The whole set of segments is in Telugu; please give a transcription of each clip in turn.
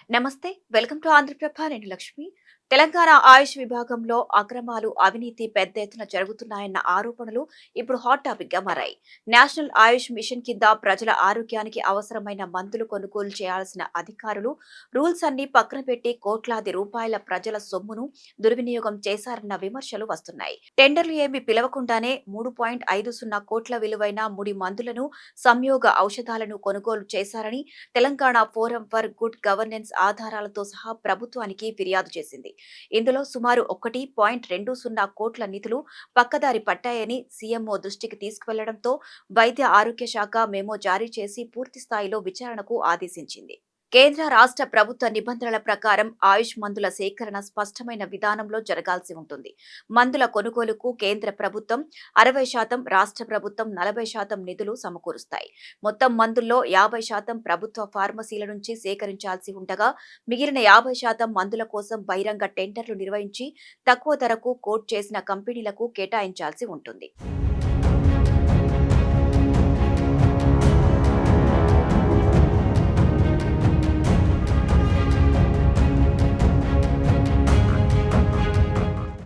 నమస్తే, వెల్కమ్ టు ఆంధ్రప్రభ. నేను లక్ష్మి. తెలంగాణ ఆయుష్ విభాగంలో అక్రమాలు, అవినీతి పెద్ద ఎత్తున జరుగుతున్నాయన్న ఆరోపణలు ఇప్పుడు హాట్ టాపిక్ గా మారాయి. నేషనల్ ఆయుష్ మిషన్ కింద ప్రజల ఆరోగ్యానికి అవసరమైన మందులు కొనుగోలు చేయాల్సిన అధికారులు రూల్స్ అన్ని పక్కన పెట్టి కోట్లాది రూపాయల ప్రజల సొమ్మును దుర్వినియోగం చేశారన్న విమర్శలు వస్తున్నాయి. టెండర్లు ఏమీ పిలవకుండానే 3.50 కోట్ల విలువైన ముడి మందులను, సంయోగ ఔషధాలను కొనుగోలు చేశారని Telangana forum for good governance ఆధారాలతో సహా ప్రభుత్వానికి ఫిర్యాదు చేసింది. ఇందులో సుమారు 1.20 కోట్ల నిధులు పక్కదారి పట్టాయని సీఎంఓ దృష్టికి తీసుకువెళ్లడంతో వైద్య ఆరోగ్య శాఖ మెమో జారీ చేసి పూర్తి స్థాయిలో విచారణకు ఆదేశించింది. కేంద్ర రాష్ట్ర ప్రభుత్వ నిబంధనల ప్రకారం ఆయుష్ మందుల సేకరణ స్పష్టమైన విధానంలో జరగాల్సి ఉంటుంది. మందుల కొనుగోలుకు కేంద్ర ప్రభుత్వం 60%, రాష్ట్ర ప్రభుత్వం 40% నిధులు సమకూరుస్తాయి. మొత్తం మందుల్లో 50% ప్రభుత్వ ఫార్మసీల నుంచి సేకరించాల్సి ఉండగా మిగిలిన 50% మందుల కోసం బహిరంగ టెండర్లు నిర్వహించి తక్కువ ధరకు కోట్ చేసిన కంపెనీలకు కేటాయించాల్సి ఉంటుంది.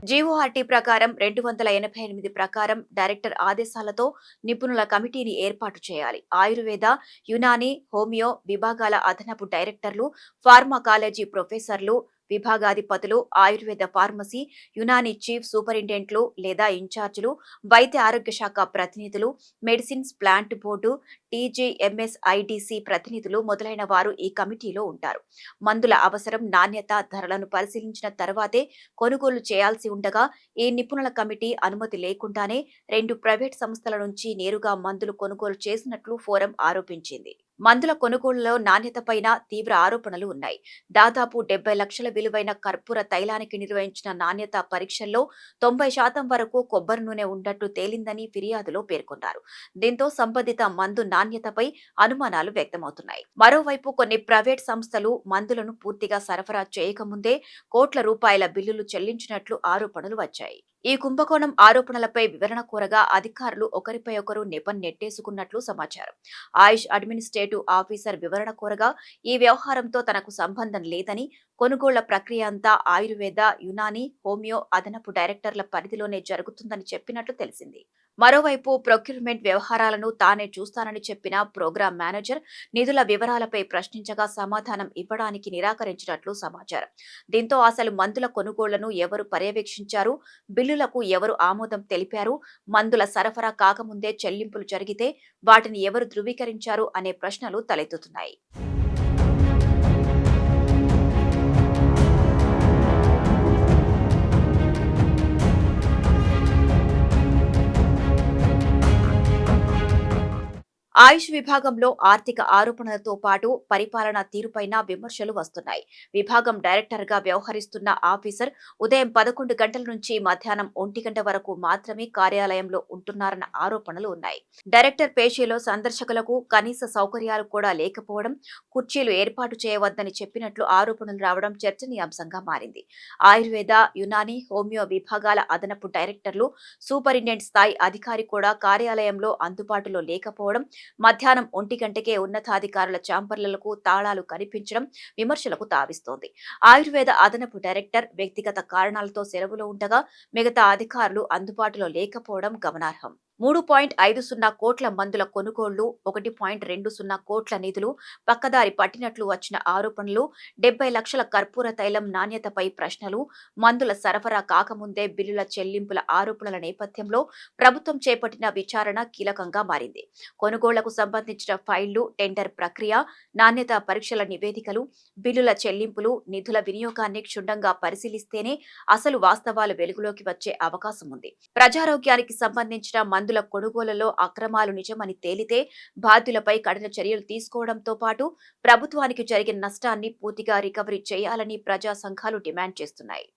జీఓఆర్టీ ప్రకారం 288 ప్రకారం డైరెక్టర్ ఆదేశాలతో నిపుణుల కమిటీని ఏర్పాటు చేయాలి. ఆయుర్వేద, యునాని, హోమియో విభాగాల అదనపు డైరెక్టర్లు, ఫార్మాకాలజీ ప్రొఫెసర్లు, విభాగాధిపతులు, ఆయుర్వేద ఫార్మసీ, యునాని చీఫ్ సూపరింటెండెంట్లు లేదా ఇన్ఛార్జీలు, వైద్య ఆరోగ్య శాఖ ప్రతినిధులు, మెడిసిన్స్ ప్లాంట్ బోర్డు, టీజీఎంఎస్ఐడిసి ప్రతినిధులు మొదలైన వారు ఈ కమిటీలో ఉంటారు. మందుల అవసరం, నాణ్యత, ధరలను పరిశీలించిన తర్వాతే కొనుగోలు చేయాల్సి ఉండగా ఈ నిపుణుల కమిటీ అనుమతి లేకుండానే 2 ప్రైవేట్ సంస్థల నుంచి నేరుగా మందులు కొనుగోలు చేసినట్లు ఫోరం ఆరోపించింది. మందుల కొనుగోలులో నాణ్యతపైన తీవ్ర ఆరోపణలు ఉన్నాయి. దాదాపు 70 లక్షల విలువైన కర్పూర తైలానికి నిర్వహించిన నాణ్యత పరీక్షల్లో 90% వరకు కొబ్బరి నూనె ఉన్నట్టు తేలిందని ఫిర్యాదులో పేర్కొన్నారు. దీంతో సంబంధిత మందు నాణ్యతపై అనుమానాలు వ్యక్తమవుతున్నాయి. మరోవైపు కొన్ని ప్రైవేట్ సంస్థలు మందులను పూర్తిగా సరఫరా చేయకముందే కోట్ల రూపాయల బిల్లులు చెల్లించినట్లు ఆరోపణలు వచ్చాయి. ఈ కుంభకోణం ఆరోపణలపై వివరణ కోరగా అధికారులు ఒకరిపై ఒకరు నెట్టేసుకున్నట్లు సమాచారం. ఆయుష్ అడ్మినిస్ట్రేటివ్ ఆఫీసర్ వివరణ కోరగా ఈ వ్యవహారంతో తనకు సంబంధం లేదని, కొనుగోళ్ల ప్రక్రియ అంతా ఆయుర్వేద, యునాని, హోమియో అదనపు డైరెక్టర్ల పరిధిలోనే జరుగుతుందని చెప్పినట్లు తెలిసింది. మరోవైపు ప్రొక్యూర్మెంట్ వ్యవహారాలను తానే చూస్తానని చెప్పిన ప్రోగ్రాం మేనేజర్ నిధుల వివరాలపై ప్రశ్నించగా సమాధానం ఇవ్వడానికి నిరాకరించినట్లు సమాచారం. దీంతో అసలు మందుల కొనుగోళ్లను ఎవరు పర్యవేక్షించారు, బిల్లులకు ఎవరు ఆమోదం తెలిపారు, మందుల సరఫరా కాకముందే చెల్లింపులు జరిగితే వాటిని ఎవరు ధృవీకరించారు అనే ప్రశ్నలు తలెత్తుతున్నాయి. ఆయుష్ విభాగంలో ఆర్థిక ఆరోపణలతో పాటు పరిపాలనా తీరుపైన విమర్శలు వస్తున్నాయి. విభాగం డైరెక్టర్ గా వ్యవహరిస్తున్న ఆఫీసర్ ఉదయం 11 గంటల నుంచి మధ్యాహ్నం 1 గంట వరకు మాత్రమే కార్యాలయంలో ఉంటున్నారన్న ఆరోపణలు ఉన్నాయి. డైరెక్టర్ పేషీలో సందర్శకులకు కనీస సౌకర్యాలు కూడా లేకపోవడం, కుర్చీలు ఏర్పాటు చేయవద్దని చెప్పినట్లు ఆరోపణలు రావడం చర్చనీయాంశంగా మారింది. ఆయుర్వేద, యునాని, హోమియో విభాగాల అదనపు డైరెక్టర్లు, సూపరింటెండెంట్ స్థాయి అధికారి కూడా కార్యాలయంలో అందుబాటులో లేకపోవడం, మధ్యాహ్నం 1 గంటకే ఉన్నతాధికారుల ఛాంబర్లకు తాళాలు కనిపించడం విమర్శలకు తావిస్తోంది. ఆయుర్వేద అదనపు డైరెక్టర్ వ్యక్తిగత కారణాలతో సెలవులో ఉండగా మిగతా అధికారులు అందుబాటులో లేకపోవడం గమనార్హం. 3.50 కోట్ల మందుల కొనుగోళ్లు, 1.20 కోట్ల నిధులు పక్కదారి పట్టినట్లు వచ్చిన ఆరోపణలు, 70 లక్షల కర్పూర తైలం నాణ్యతపై ప్రశ్నలు, మందుల సరఫరా కాకముందే బిల్లుల చెల్లింపుల ఆరోపణల నేపథ్యంలో ప్రభుత్వం చేపట్టిన విచారణ కీలకంగా మారింది. కొనుగోళ్లకు సంబంధించిన ఫైళ్లు, టెండర్ ప్రక్రియ, నాణ్యత పరీక్షల నివేదికలు, బిల్లుల చెల్లింపులు, నిధుల వినియోగాన్ని క్షుణ్ణంగా పరిశీలిస్తేనే అసలు వాస్తవాలు వెలుగులోకి వచ్చే అవకాశం ఉంది. ప్రజారోగ్యానికి సంబంధించిన మందుల కొనుగోలులో అక్రమాలు నిజమని తేలితే బాధ్యులపై కఠిన చర్యలు తీసుకోవడంతో పాటు ప్రభుత్వానికి జరిగిన నష్టాన్ని పూర్తిగా రికవరీ చేయాలని ప్రజా సంఘాలు డిమాండ్ చేస్తున్నాయి.